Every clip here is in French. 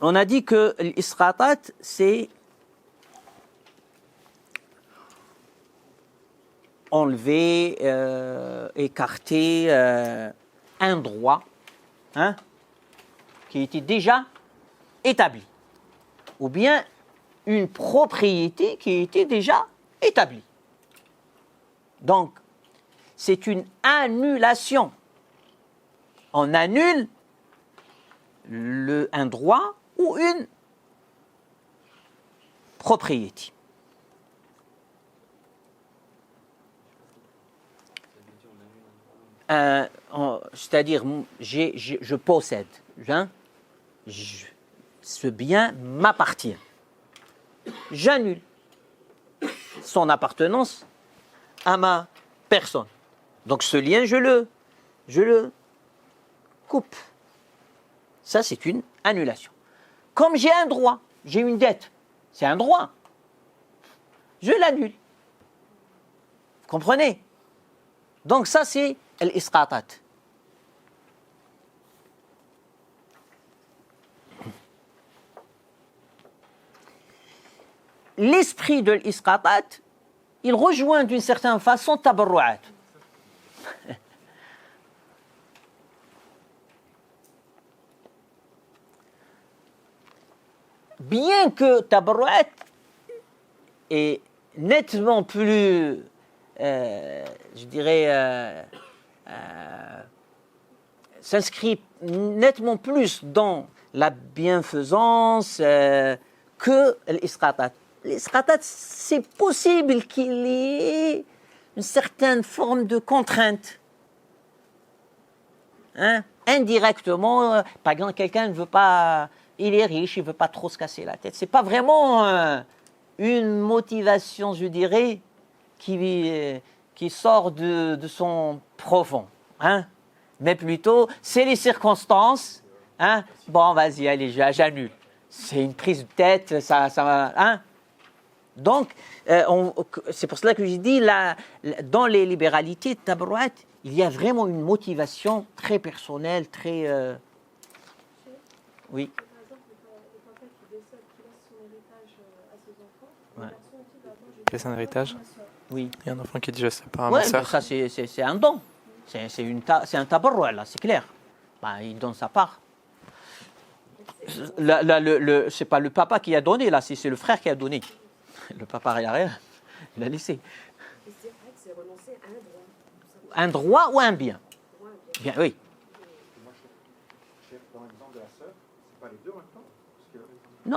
on a dit que l'isqatat, c'est enlever, écarter un droit qui était déjà établi, ou bien une propriété qui était déjà établie. Donc, c'est une annulation. On annule un droit ou une propriété. C'est-à-dire, je possède, ce bien m'appartient. J'annule son appartenance à ma personne. Donc ce lien, je le coupe. Ça, c'est une annulation. Comme j'ai un droit, j'ai une dette, c'est un droit. Je l'annule. Vous comprenez? Donc ça, c'est l'isqatat. L'esprit de l'isqatat, il rejoint d'une certaine façon tabarru'at. Bien que tabarru'at est nettement plus, je dirais, s'inscrit nettement plus dans la bienfaisance que l'isqatat. L'isqatat, c'est possible qu'il y ait une certaine forme de contrainte. Indirectement, par exemple, quelqu'un ne veut pas, il est riche, il ne veut pas trop se casser la tête. Ce n'est pas vraiment une motivation, je dirais, qui sort de son profond. Mais plutôt, c'est les circonstances. Bon, vas-y, allez, j'annule. C'est une prise de tête, ça va. Donc, c'est pour cela que j'ai dit, dans les libéralités de tabarru'at, il y a vraiment une motivation très personnelle, très... Oui. Par exemple, le papa qui décède, qui laisse son héritage à ses enfants, la personne qui va Il laisse un héritage. Oui. Il y a un enfant qui est déjà séparé à ma Ouais, sœur. ça c'est un don. C'est un tabarru'at, là, c'est clair. Il donne sa part. C'est pas le papa qui a donné, là, c'est le frère qui a donné. Le papa, il a rien. Il a laissé. c'est vrai que c'est renoncer à un droit. Un droit ou un bien? Bien, oui. Dans l'exemple de la sœur, c'est pas les deux maintenant?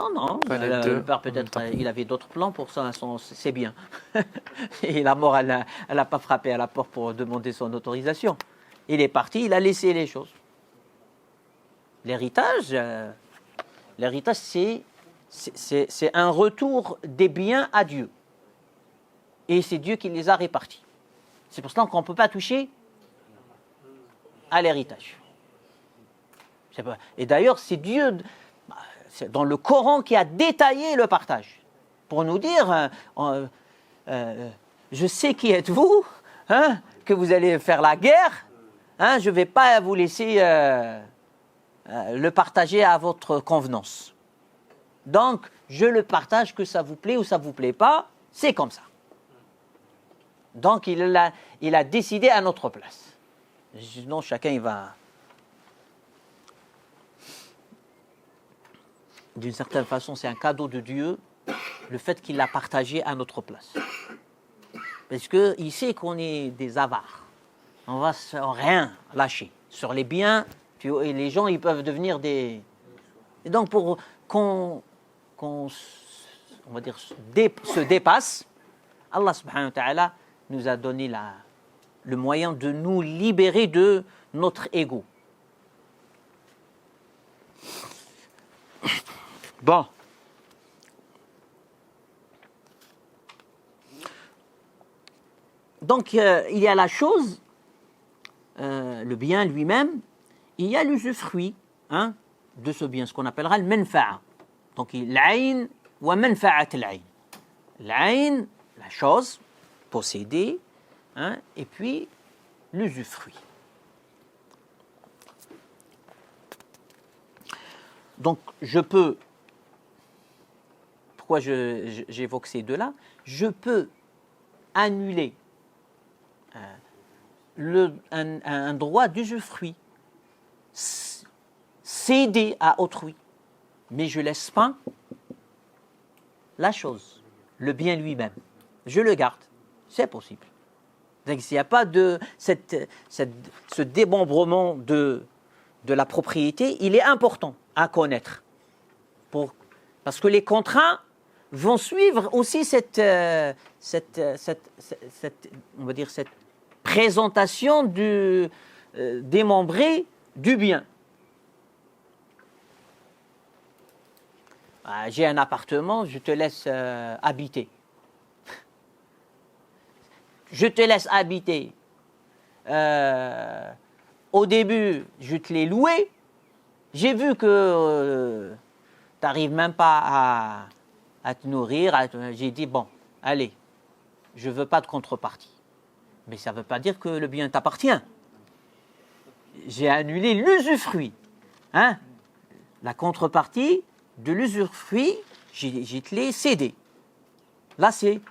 Non. Pas les deux Le père, peut-être, il avait d'autres plans pour ça, c'est bien. Et la mort, elle n'a pas frappé à la porte pour demander son autorisation. Il est parti, il a laissé les choses. L'héritage, c'est un retour des biens à Dieu. Et c'est Dieu qui les a répartis. C'est pour cela qu'on ne peut pas toucher à l'héritage. Et d'ailleurs, c'est Dieu, c'est dans le Coran, qui a détaillé le partage. Pour nous dire, je sais qui êtes-vous, que vous allez faire la guerre, je ne vais pas vous laisser le partager à votre convenance. Donc, je le partage, que ça vous plaît ou ça ne vous plaît pas, c'est comme ça. Donc, il a décidé à notre place. Sinon, chacun, il va... D'une certaine façon, c'est un cadeau de Dieu, le fait qu'il l'a partagé à notre place. Parce qu'il sait qu'on est des avares. On va rien lâcher. Sur les biens, et les gens, ils peuvent devenir des... Et donc, pour qu'on on va dire, se dépasse, Allah subhanahu wa ta'ala nous a donné le moyen de nous libérer de notre ego. Bon. Donc, il y a la chose, le bien lui-même, il y a l'usufruit de ce bien, ce qu'on appellera le manfa'a. Donc, l'ayn wa manfa'at l'ayn. L'ayn, la chose, possédée, et puis l'usufruit. Donc, je peux, pourquoi j'évoque ces deux-là, je peux annuler un droit d'usufruit, céder à autrui, mais je ne laisse pas la chose, le bien lui-même. Je le garde. C'est possible. Donc, s'il n'y a pas de ce démembrement de la propriété, il est important à connaître. Parce que les contrats vont suivre aussi cette présentation démembrée du bien. J'ai un appartement, je te laisse habiter. Je te laisse habiter. Au début, je te l'ai loué. J'ai vu que tu n'arrives même pas à te nourrir. J'ai dit, bon, allez, je ne veux pas de contrepartie. Mais ça ne veut pas dire que le bien t'appartient. J'ai annulé l'usufruit. Hein? La contrepartie de l'usufruit, j'ai te l'ai cédé. Là, c'est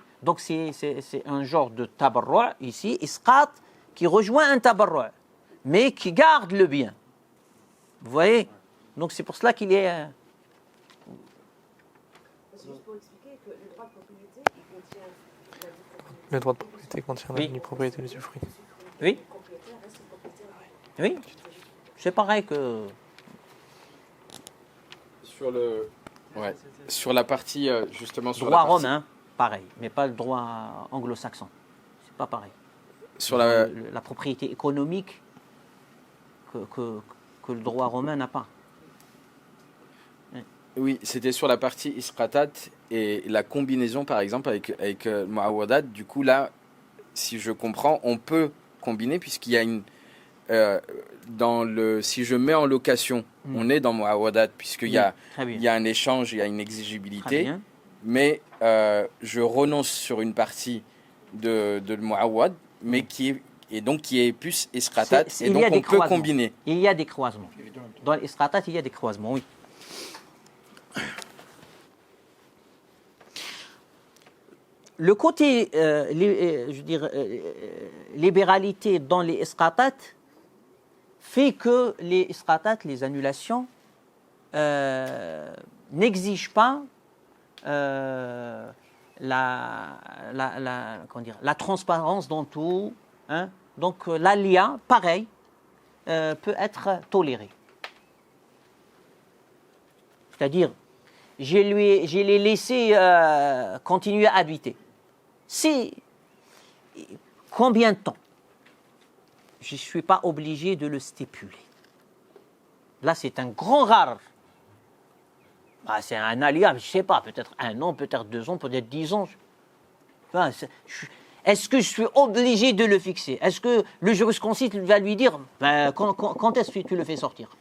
un genre de tabarru' ici, isqat, qui rejoint un tabarru', mais qui garde le bien. Vous voyez? Donc c'est pour cela qu'il est... C'est juste pour expliquer que le droit de propriété, il contient la vie propriété. Le droit de propriété contient la Oui. vie propriété d'usufruit. Oui, Le propriétaire reste le propriétaire. oui. C'est pareil que... Sur la partie, justement, sur Droit la partie, romain, pareil, mais pas le droit anglo-saxon. C'est pas pareil. sur la, La propriété économique que le droit romain n'a pas. oui, c'était sur la partie isqatat et la combinaison, par exemple, avec muawadat. Du coup, là, si je comprends, on peut combiner puisqu'il y a une... si je mets en location, on est dans muawadat puisqu'il y a, Très bien. il y a un échange, il y a une Très exigibilité, bien. mais je renonce sur une partie de muawad, mais qui est plus isqatat, et Il y donc a des on peut croisements. combiner. Il y a des croisements. Dans l'isqatat, il y a des croisements, oui. Le côté, libéralité dans les isqatat fait que les isqatat, les annulations, n'exigent pas la transparence dans tout. Hein. Donc l'alia, pareil, peut être toléré. C'est-à-dire, je l'ai laissé continuer à habiter. C'est combien de temps? Je ne suis pas obligé de le stipuler. Là, c'est un grand rare. C'est un alia, je ne sais pas, peut-être 1 an, peut-être 2 ans, peut-être 10 ans. Est-ce que je suis obligé de le fixer? Est-ce que le jurisconsulte va lui dire quand est-ce que tu le fais sortir?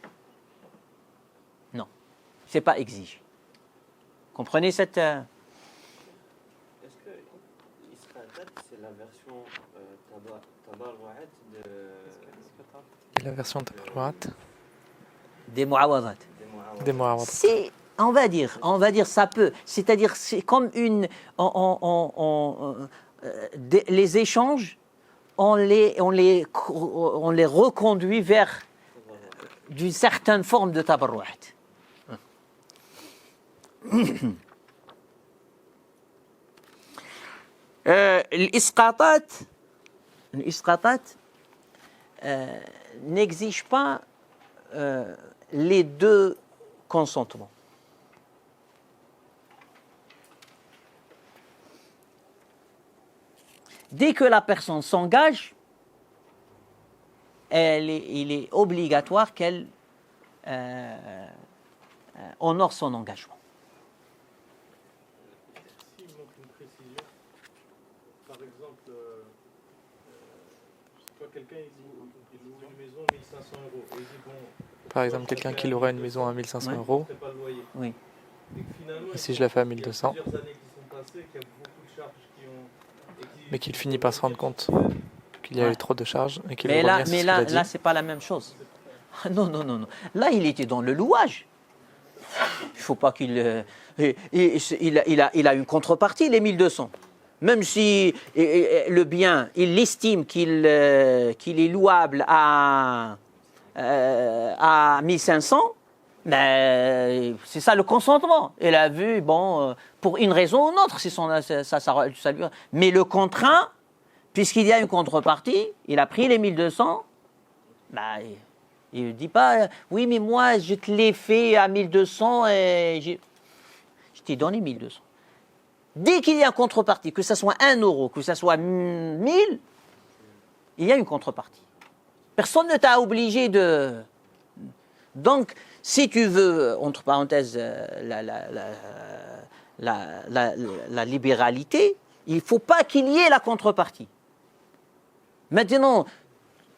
Non, ce n'est pas exigé. Comprenez cette... Est-ce que Isqatat, c'est la version tabarru'at de... Et la version tabarru'at Des muawadat. des muawadat. C'est, on va dire, ça peut. C'est-à-dire, c'est comme une... les échanges, on les reconduit vers d'une certaine forme de tabarru'at. L'isqatat n'exige pas les deux consentements. Dès que la personne s'engage, il est obligatoire qu'elle honore son engagement. S'il manque une précision, par exemple, je sais pas, quelqu'un il loue une maison 1500 €. Et il dit, bon, Par exemple, quelqu'un qui louerait une maison à 1500 Ouais. euros, c'est pas le loyer. Oui. Et que finalement, et si je la fais à 1200, il y a plusieurs années qui sont passées, qu'il y a beaucoup de charges qui ont... mais qu'il finit par se rendre compte qu'il y a eu trop de charges et qu'il veut Mais là, revenir sur ce qu'il a dit. c'est pas la même chose. Non. Là, il était dans le louage. Il faut pas qu'il... il a une contrepartie, les 1200. Même si le bien, il estime qu'il est louable à 1500, mais c'est ça le consentement. Elle a vu, bon, pour une raison ou une autre, ça lui... Mais le contrat, puisqu'il y a une contrepartie, il a pris les 1200, bah, il ne dit pas, oui, mais moi, je te l'ai fait à 1200 et je t'ai donné 1200. Dès qu'il y a une contrepartie, que ce soit 1 euro, que ce soit 1000, il y a une contrepartie. Personne ne t'a obligé de... Donc, si tu veux, entre parenthèses, la libéralité, il ne faut pas qu'il y ait la contrepartie. Maintenant,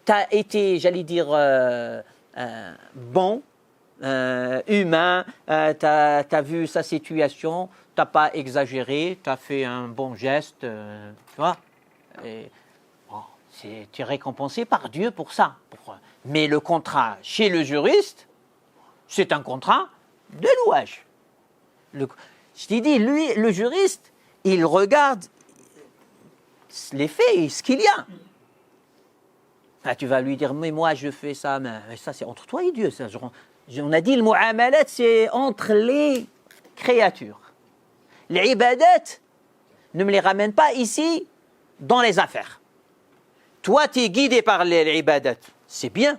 tu as été, j'allais dire, bon, humain, tu as vu sa situation, tu n'as pas exagéré, tu as fait un bon geste, tu vois. Et, bon, tu es récompensé par Dieu pour ça. Mais le contrat chez le juriste, c'est un contrat de louage. Je t'ai dit, lui, le juriste, il regarde les faits, ce qu'il y a. Ah, tu vas lui dire, mais moi je fais ça, mais ça c'est entre toi et Dieu. Ça, on a dit, le mu'amalat, c'est entre les créatures. Les ibadat, ne me les ramène pas ici dans les affaires. Toi, tu es guidé par les ibadat. C'est bien.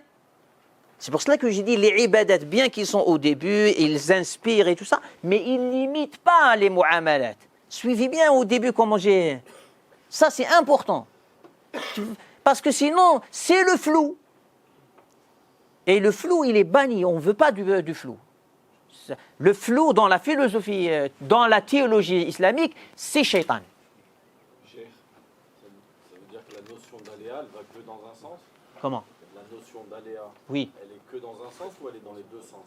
C'est pour cela que j'ai dit, les ibadat, bien qu'ils sont au début, ils inspirent et tout ça, mais ils n'imitent pas les mu'amalat. Suivez bien au début comment j'ai... Ça, c'est important. Parce que sinon, c'est le flou. Et le flou, il est banni. On ne veut pas du flou. Le flou dans la philosophie, dans la théologie islamique, c'est shaitan. Cheikh, ça veut dire que la notion d'aléa, elle va que dans un sens? Comment? La notion d'aléa, Oui. elle est que dans un sens ou elle est dans les deux sens?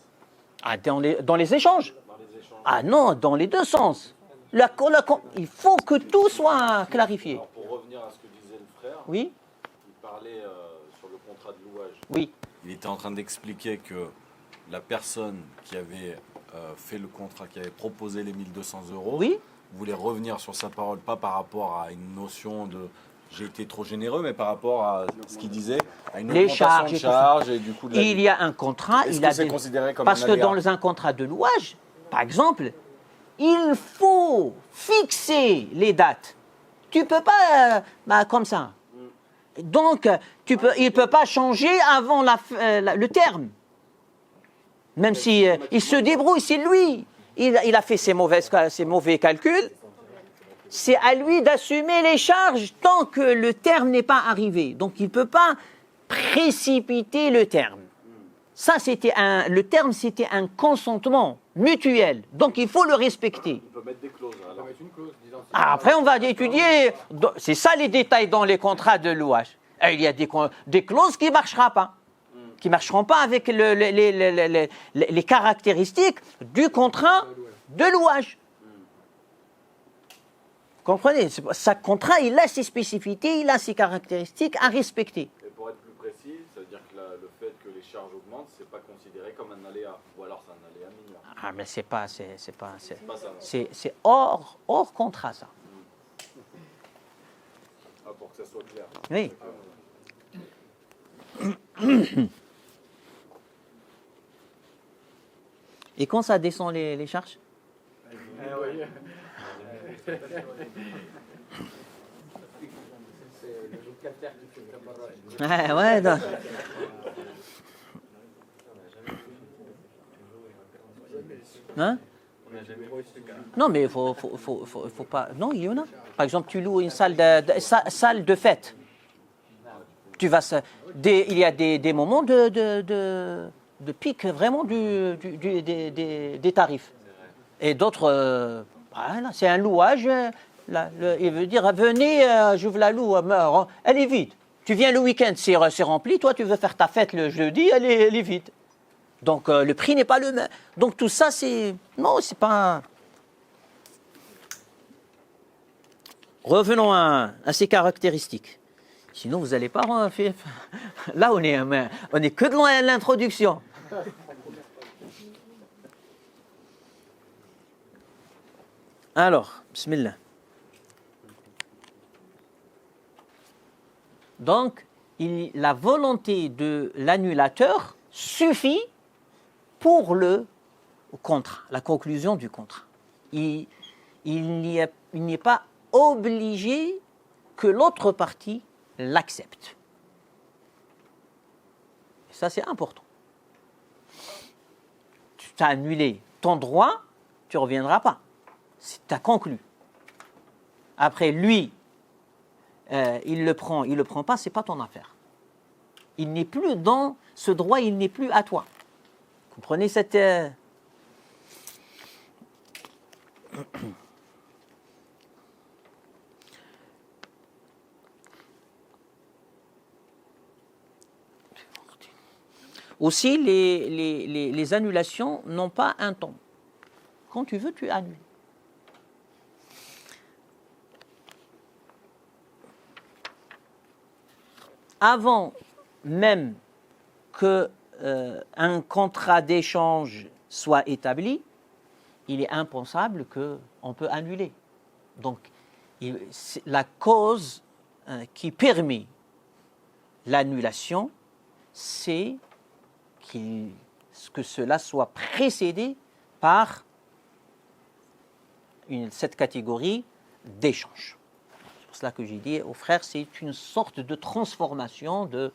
Ah, dans les échanges? Dans les échanges. Ah non, dans les deux sens. Il faut que tout soit clarifié. Alors pour revenir à ce que disait le frère, Oui? il parlait sur le contrat de louage. Oui. Il était en train d'expliquer que la personne qui avait fait le contrat, qui avait proposé les 1200 euros, Oui? voulait revenir sur sa parole, pas par rapport à une notion de j'ai été trop généreux, mais par rapport à ce qu'il disait, à une Les augmentation charges de et tout charges et du coup de la Il y a un contrat. Est-ce Il que a c'est considéré comme Parce un que aléa? dans un contrat de louage, par exemple, il faut fixer les dates. Tu ne peux pas comme ça. Donc, il ne peut pas changer avant le terme. Même si il se débrouille, c'est lui. Il a fait ses mauvais calculs. C'est à lui d'assumer les charges tant que le terme n'est pas arrivé. Donc, il ne peut pas précipiter le terme. Ça, le terme, c'était un consentement mutuel. Donc, il faut le respecter. Il peut mettre des clauses. Alors. Après, on va étudier. C'est ça les détails dans les contrats de louage. Il y a des clauses qui ne marcheront pas. Qui ne marcheront pas avec les caractéristiques du contrat de louage. Vous comprenez? Ce contrat, il a ses spécificités, il a ses caractéristiques à respecter. Et pour être plus précis, ça veut dire que le fait que les charges augmentent, c'est pas considéré comme un aléa. Ou alors c'est un aléa mineur. Ah, mais c'est pas ça. C'est hors contrat, ça. Ah, pour que ça soit clair. Oui. Et quand ça descend les charges? Ouais, non. Hein? Non, mais il faut pas. Non, il y en a. Par exemple, tu loues une salle de fête. Il y a des moments de pic vraiment des tarifs. Et d'autres, voilà, c'est un louage. Il veut dire, venez, j'ouvre la loue, elle est vide. Tu viens le week-end, c'est rempli. Toi, tu veux faire ta fête le jeudi, elle est vide. Donc, le prix n'est pas le même. Donc, tout ça, non, c'est pas... Revenons à ces caractéristiques. Sinon, vous n'allez pas... Là, on est que dans l'introduction. Alors, bismillah. Donc, la volonté de l'annulateur suffit pour le contrat, la conclusion du contrat. Il n'est pas obligé que l'autre partie l'accepte. Ça, c'est important. Tu t'as annulé ton droit, tu ne reviendras pas. Tu as conclu. Après, lui, il le prend pas, c'est pas ton affaire. Il n'est plus dans ce droit, il n'est plus à toi. Comprenez cette... Aussi, les annulations n'ont pas un temps. Quand tu veux, tu annules. Avant même que un contrat d'échange soit établi, il est impensable qu'on peut annuler. Donc, la cause qui permet l'annulation, c'est que cela soit précédé par cette catégorie d'échange. C'est pour cela que j'ai dit aux frères, c'est une sorte de transformation de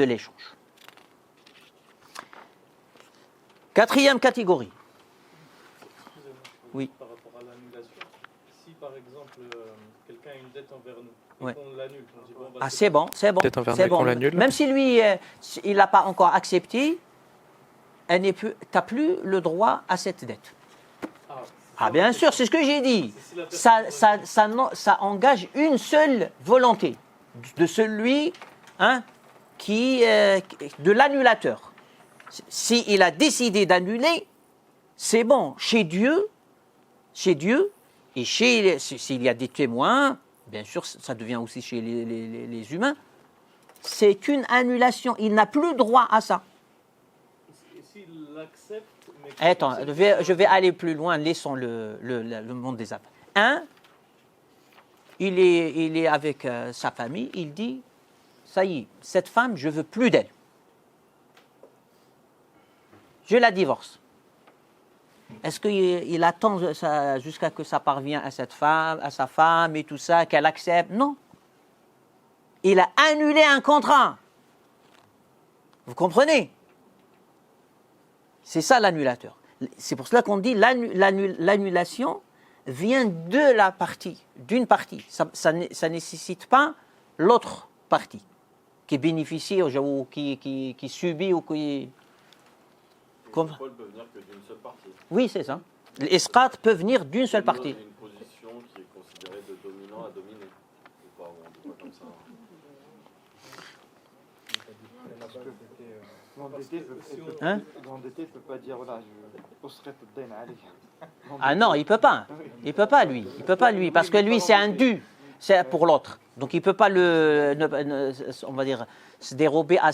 l'échange. Quatrième catégorie. Excusez-moi, Oui. par rapport à l'annulation, si par exemple quelqu'un a une dette envers nous et Ouais. qu'on l'annule, on dit bon, bah, Ah, c'est bon, c'est bon. Peut-être envers c'est nous qu'on bon. l'annule. Même si lui, il n'a pas encore accepté, tu n'as plus le droit à cette dette. Ah, bien sûr, c'est ce que j'ai dit. Ça engage une seule volonté de celui de l'annulateur. S'il a décidé d'annuler, c'est bon. Chez Dieu, et s'il y a des témoins, bien sûr, ça devient aussi chez les humains, c'est une annulation. Il n'a plus droit à ça. Et s'il l'accepte, mais Attends, je vais aller plus loin, laissons le monde des affaires. Il est avec sa famille, il dit, ça y est, cette femme, je veux plus d'elle. Je la divorce. Est-ce qu'il attend jusqu'à que ça parvienne à cette femme, à sa femme et tout ça, qu'elle accepte? Non. Il a annulé un contrat. Vous comprenez? C'est ça l'annulateur. C'est pour cela qu'on dit l'annulation vient de la partie, d'une partie. Ça ne nécessite pas l'autre partie qui bénéficie ou qui subit ou qui... Les contrôles peuvent venir que d'une seule partie. Oui, c'est ça. L'escate peut venir d'une seule partie. Une position qui est considérée de dominant à dominer. Ou pas, on dit pas comme ça. L'endetté ne peut pas dire voilà, je serai tout Ah non, il peut pas. Il peut pas lui. Il peut pas lui parce que lui c'est un dû, c'est pour l'autre. Donc il peut pas on va dire se dérober à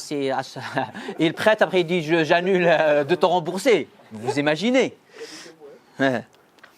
il prête après il dit j'annule de te rembourser. Vous imaginez?